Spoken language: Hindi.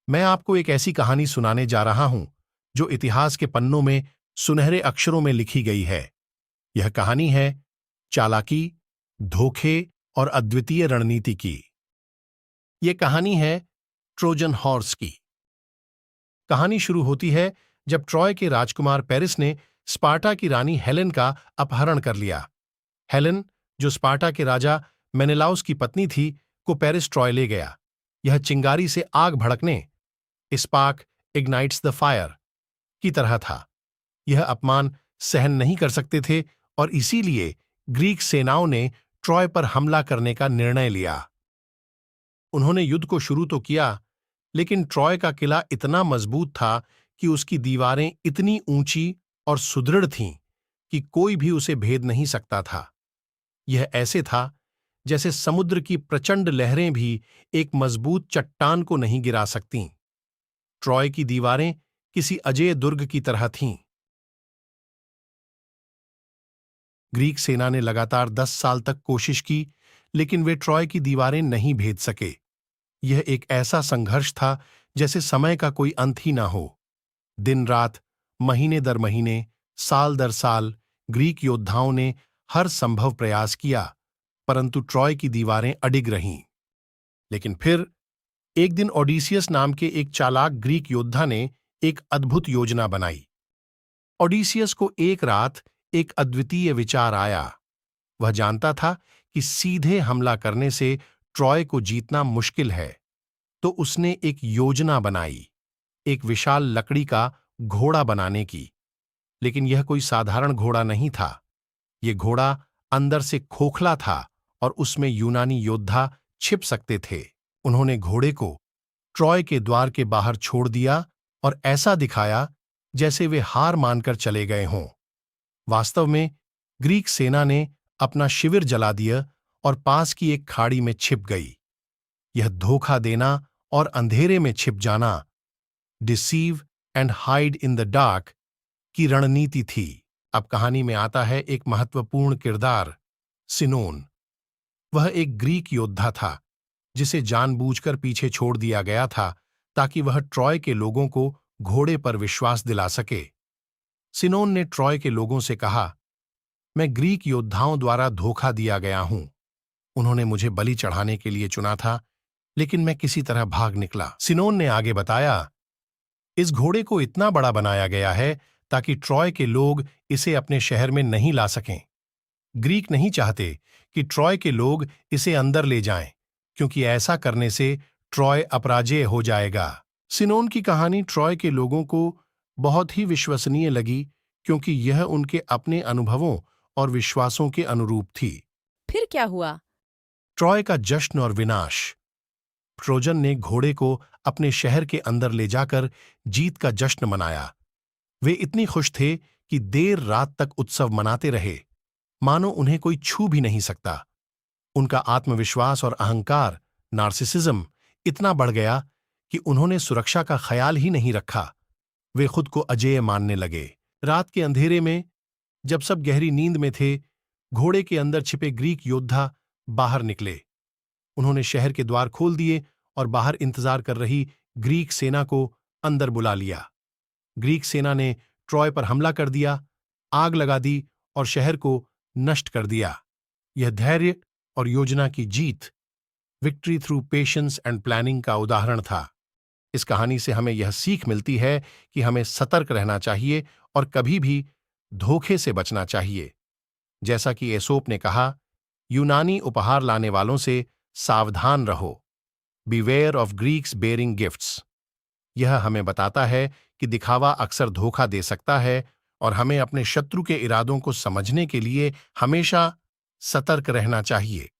मैं आपको एक ऐसी कहानी सुनाने जा रहा हूं जो इतिहास के पन्नों में सुनहरे अक्षरों में लिखी गई है। यह कहानी है चालाकी, धोखे और अद्वितीय रणनीति की। यह कहानी है ट्रोजन हॉर्स की। कहानी शुरू होती है जब ट्रॉय के राजकुमार पेरिस ने स्पार्टा की रानी हेलेन का अपहरण कर लिया। हेलेन, जो स्पार्टा के राजा मेनेलाउस की पत्नी थी, को पेरिस ट्रॉय ले गया। यह चिंगारी से आग भड़कने, स्पार्क इग्नाइट्स द फायर की तरह था। यह अपमान सहन नहीं कर सकते थे और इसीलिए ग्रीक सेनाओं ने ट्रॉय पर हमला करने का निर्णय लिया। उन्होंने युद्ध को शुरू तो किया, लेकिन ट्रॉय का किला इतना मजबूत था कि उसकी दीवारें इतनी ऊंची और सुदृढ़ थीं कि कोई भी उसे भेद नहीं सकता था। यह ऐसे था जैसे समुद्र की प्रचंड लहरें भी एक मजबूत चट्टान को नहीं गिरा सकतीं। ट्रॉय की दीवारें किसी अजेय दुर्ग की तरह थीं। ग्रीक सेना ने लगातार 10 साल तक कोशिश की, लेकिन वे ट्रॉय की दीवारें नहीं भेद सके। यह एक ऐसा संघर्ष था जैसे समय का कोई अंत ही ना हो। दिन रात, महीने दर महीने, साल दर साल ग्रीक योद्धाओं ने हर संभव प्रयास किया, परंतु ट्रॉय की दीवारें अडिग रहीं। लेकिन फिर एक दिन ओडिसियस नाम के एक चालाक ग्रीक योद्धा ने एक अद्भुत योजना बनाई। ओडिसियस को एक रात एक अद्वितीय विचार आया। वह जानता था कि सीधे हमला करने से ट्रॉय को जीतना मुश्किल है, तो उसने एक योजना बनाई, एक विशाल लकड़ी का घोड़ा बनाने की। लेकिन यह कोई साधारण घोड़ा नहीं था। यह घोड़ा अंदर से खोखला था और उसमें यूनानी योद्धा छिप सकते थे। उन्होंने घोड़े को ट्रॉय के द्वार के बाहर छोड़ दिया और ऐसा दिखाया जैसे वे हार मानकर चले गए हों। वास्तव में ग्रीक सेना ने अपना शिविर जला दिया और पास की एक खाड़ी में छिप गई। यह धोखा देना और अंधेरे में छिप जाना, deceive and hide in the dark की रणनीति थी। अब कहानी में आता है एक महत्वपूर्ण किरदार, सिनोन। वह एक ग्रीक योद्धा था जिसे जानबूझकर पीछे छोड़ दिया गया था ताकि वह ट्रॉय के लोगों को घोड़े पर विश्वास दिला सके। सिनोन ने ट्रॉय के लोगों से कहा, मैं ग्रीक योद्धाओं द्वारा धोखा दिया गया हूं। उन्होंने मुझे बलि चढ़ाने के लिए चुना था, लेकिन मैं किसी तरह भाग निकला। सिनोन ने आगे बताया, इस घोड़े को इतना बड़ा बनाया गया है ताकि ट्रॉय के लोग इसे अपने शहर में नहीं ला सकें। ग्रीक नहीं चाहते कि ट्रॉय के लोग इसे अंदर ले जाएं, क्योंकि ऐसा करने से ट्रॉय अपराजेय हो जाएगा। सिनोन की कहानी ट्रॉय के लोगों को बहुत ही विश्वसनीय लगी, क्योंकि यह उनके अपने अनुभवों और विश्वासों के अनुरूप थी। फिर क्या हुआ? ट्रॉय का जश्न और विनाश। ट्रोजन ने घोड़े को अपने शहर के अंदर ले जाकर जीत का जश्न मनाया। वे इतनी खुश थे कि देर रात तक उत्सव मनाते रहे, मानो उन्हें कोई छू भी नहीं सकता। उनका आत्मविश्वास और अहंकार, नार्सिसिज्म, इतना बढ़ गया कि उन्होंने सुरक्षा का ख्याल ही नहीं रखा। वे खुद को अजेय मानने लगे। रात के अंधेरे में, जब सब गहरी नींद में थे, घोड़े के अंदर छिपे ग्रीक योद्धा बाहर निकले। उन्होंने शहर के द्वार खोल दिए और बाहर इंतजार कर रही ग्रीक सेना को अंदर बुला लिया। ग्रीक सेना ने ट्रॉय पर हमला कर दिया, आग लगा दी और शहर को नष्ट कर दिया। यह धैर्य और योजना की जीत, victory through patience and planning का उदाहरण था। इस कहानी से हमें यह सीख मिलती है कि हमें सतर्क रहना चाहिए और कभी भी धोखे से बचना चाहिए। जैसा कि एसोप ने कहा, यूनानी उपहार लाने वालों से सावधान रहो। Beware of Greeks bearing gifts. यह हमें बताता है कि दिखावा अक्सर धोखा दे सकता है और हमें अपने शत्रु के इरादों को समझने के लिए हमेशा सतर्क रहना चाहिए।